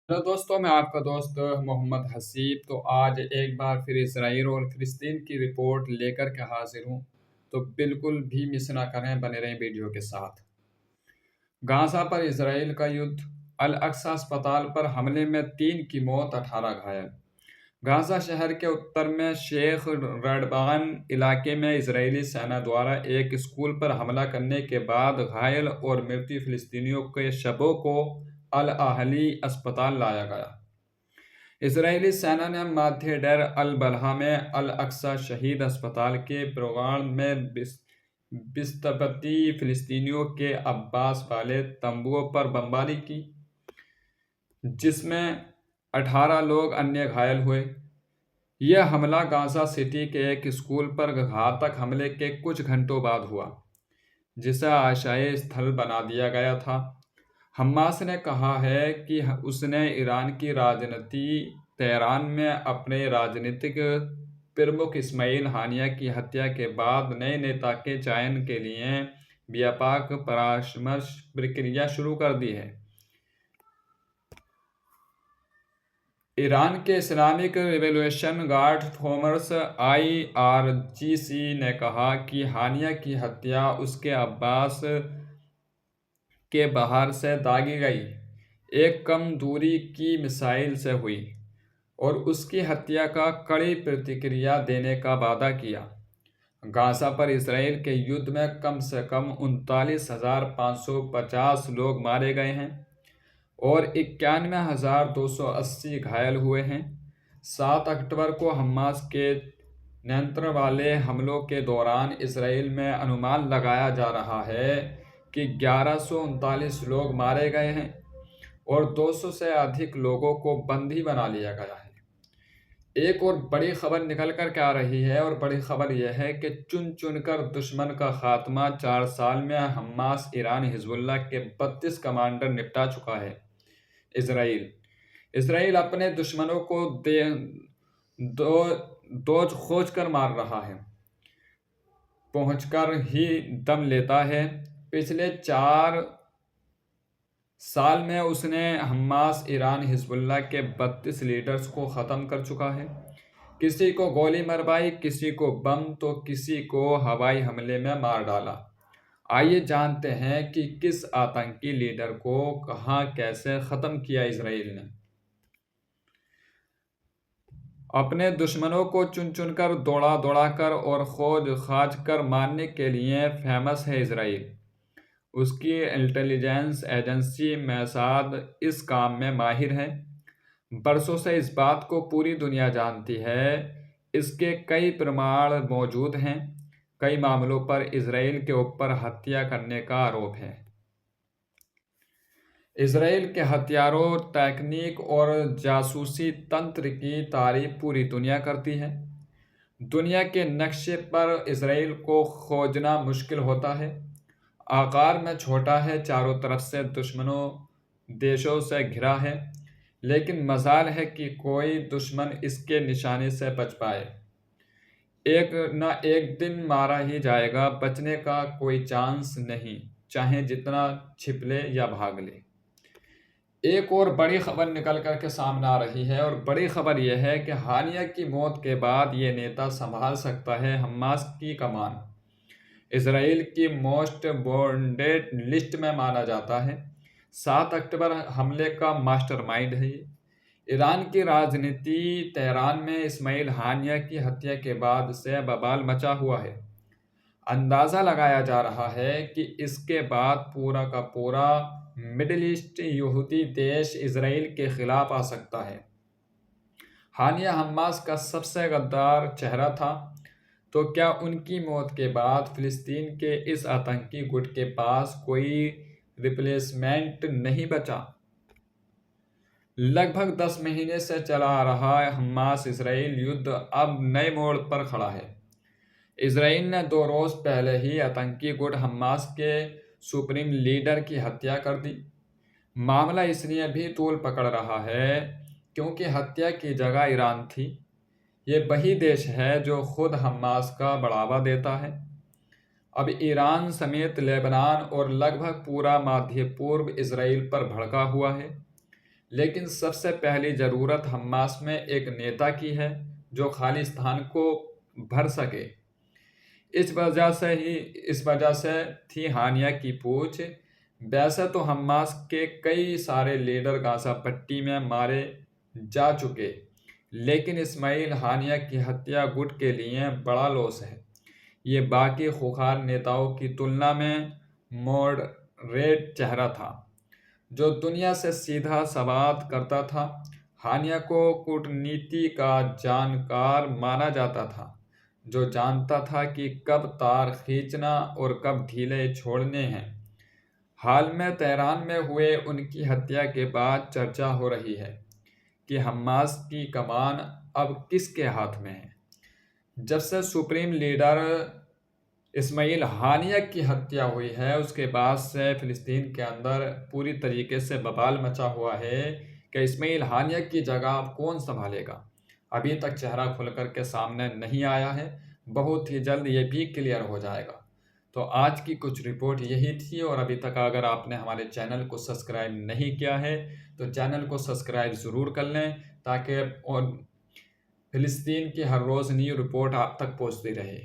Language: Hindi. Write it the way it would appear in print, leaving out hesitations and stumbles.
हेलो दोस्तों, मैं आपका दोस्त मोहम्मद हसीब। तो आज एक बार फिर इसराइल और फ़िलिस्तीन की रिपोर्ट लेकर के हाजिर हूँ। तो बिल्कुल भी मिस ना करें, बने रहें वीडियो के साथ। गाज़ा पर इसराइल का युद्ध। अल अक्सा अस्पताल पर हमले में 3 की मौत, 18 घायल। गाज़ा शहर के उत्तर में शेख रडबान इलाके में इजरायली सेना द्वारा एक स्कूल पर हमला करने के बाद घायल और मृत फ़िलिस्तीनियों के शवों को अल अहली अस्पताल लाया गया। इजरायली सेना ने मध्य डेर अल बलहा में अल अक्सा शहीद अस्पताल के प्रांगण में बिस्तबती फ़िलिस्तीनियों के अब्बास वाले तंबुओं पर बमबारी की, जिसमें 18 लोग अन्य घायल हुए। यह हमला गाज़ा सिटी के एक स्कूल पर घातक हमले के कुछ घंटों बाद हुआ, जिसे आशाई स्थल बना दिया गया था। हमास ने कहा है कि उसने ईरान की राजनीति तेहरान में अपने राजनीतिक प्रमुख इस्माइल हानिया की हत्या के बाद नए नेता के चयन के लिए व्यापक परामर्श प्रक्रिया शुरू कर दी है। ईरान के Islamic revolution guard force IRGC ने कहा कि हानिया की हत्या उसके अब्बास के बाहर से दागी गई एक कम दूरी की मिसाइल से हुई और उसकी हत्या का कड़ी प्रतिक्रिया देने का वादा किया। गाज़ा पर इसराइल के युद्ध में कम से कम 39,550 लोग मारे गए हैं और 91,280 घायल हुए हैं। 7 अक्टूबर को हमास के नियंत्रण वाले हमलों के दौरान इसराइल में अनुमान लगाया जा रहा है कि 1139 लोग मारे गए हैं और 200 से अधिक लोगों को बंदी बना लिया गया है। एक और बड़ी खबर निकल कर के आ रही है और बड़ी खबर यह है कि चुन चुनकर दुश्मन का खात्मा 4 साल में हमास, ईरान, हिजबुल्लाह के 32 कमांडर निपटा चुका है। इसराइल अपने दुश्मनों को दो खोज कर मार रहा है, पहुंचकर ही दम लेता है। पिछले 4 साल में उसने हमास, ईरान, हिजबुल्लाह के 32 लीडर्स को ख़त्म कर चुका है। किसी को गोली मरवाई, किसी को बम तो किसी को हवाई हमले में मार डाला। आइए जानते हैं कि किस आतंकी लीडर को कहां कैसे ख़त्म किया इसराइल ने। अपने दुश्मनों को चुन चुनकर, दौड़ा दौड़ा कर और खोज खाज कर मारने के लिए फेमस है इसराइल। उसकी इंटेलिजेंस एजेंसी मोसाद इस काम में माहिर है। बरसों से इस बात को पूरी दुनिया जानती है। इसके कई प्रमाण मौजूद हैं। कई मामलों पर इसराइल के ऊपर हत्या करने का आरोप है। इसराइल के हथियारों, तकनीक और जासूसी तंत्र की तारीफ पूरी दुनिया करती है। दुनिया के नक्शे पर इसराइल को खोजना मुश्किल होता है। आकार में छोटा है, चारों तरफ से दुश्मनों देशों से घिरा है, लेकिन मजाल है कि कोई दुश्मन इसके निशाने से बच पाए। एक न एक दिन मारा ही जाएगा, बचने का कोई चांस नहीं, चाहे जितना छिप ले या भाग ले। एक और बड़ी खबर निकल कर के सामने आ रही है और बड़ी खबर यह है कि हानिया की मौत के बाद ये नेता संभाल सकता है हमास की कमान। इसराइल की मोस्ट वांटेड लिस्ट में माना जाता है। 7 अक्टूबर हमले का मास्टरमाइंड है ये। ईरान की राजनीति तेहरान में इस्माइल हानिया की हत्या के बाद से बवाल मचा हुआ है। अंदाज़ा लगाया जा रहा है कि इसके बाद पूरा का पूरा मिडिल ईस्ट यहूदी देश इसराइल के खिलाफ आ सकता है। हानिया हमास का सबसे गद्दार चेहरा था, तो क्या उनकी मौत के बाद फिलिस्तीन के इस आतंकी गुट के पास कोई रिप्लेसमेंट नहीं बचा? लगभग 10 महीने से चला आ रहा हमास इसराइल युद्ध अब नए मोड़ पर खड़ा है। इसराइल ने 2 रोज पहले ही आतंकी गुट हमास के सुप्रीम लीडर की हत्या कर दी। मामला इसलिए भी तूल पकड़ रहा है क्योंकि हत्या की जगह ईरान थी। ये वही देश है जो खुद हमास का बढ़ावा देता है। अब ईरान समेत लेबनान और लगभग पूरा मध्य पूर्व इसराइल पर भड़का हुआ है। लेकिन सबसे पहली ज़रूरत हमास में एक नेता की है जो खालिस्तान को भर सके। इस वजह से थी हानिया की पूछ। वैसे तो हमास के कई सारे लीडर गाजा पट्टी में मारे जा चुके, लेकिन इस्माइल हानिया की हत्या गुट के लिए बड़ा लॉस है। ये बाकी खुखार नेताओं की तुलना में मॉडरेट चेहरा था, जो दुनिया से सीधा संवाद करता था। हानिया को कूटनीति का जानकार माना जाता था, जो जानता था कि कब तार खींचना और कब ढीले छोड़ने हैं। हाल में तेहरान में हुए उनकी हत्या के बाद चर्चा हो रही है कि हमास की कमान अब किसके हाथ में है। जब से सुप्रीम लीडर इस्माइल हानिया की हत्या हुई है, उसके बाद से फ़िलिस्तीन के अंदर पूरी तरीके से बवाल मचा हुआ है कि इस्माइल हानिया की जगह अब कौन संभालेगा। अभी तक चेहरा खुल कर के सामने नहीं आया है, बहुत ही जल्द ये भी क्लियर हो जाएगा। तो आज की कुछ रिपोर्ट यही थी, और अभी तक अगर आपने हमारे चैनल को सब्सक्राइब नहीं किया है तो चैनल को सब्सक्राइब ज़रूर कर लें, ताकि और फ़िलिस्तीन की हर रोज़ न्यू रिपोर्ट आप तक पहुंचती रहे।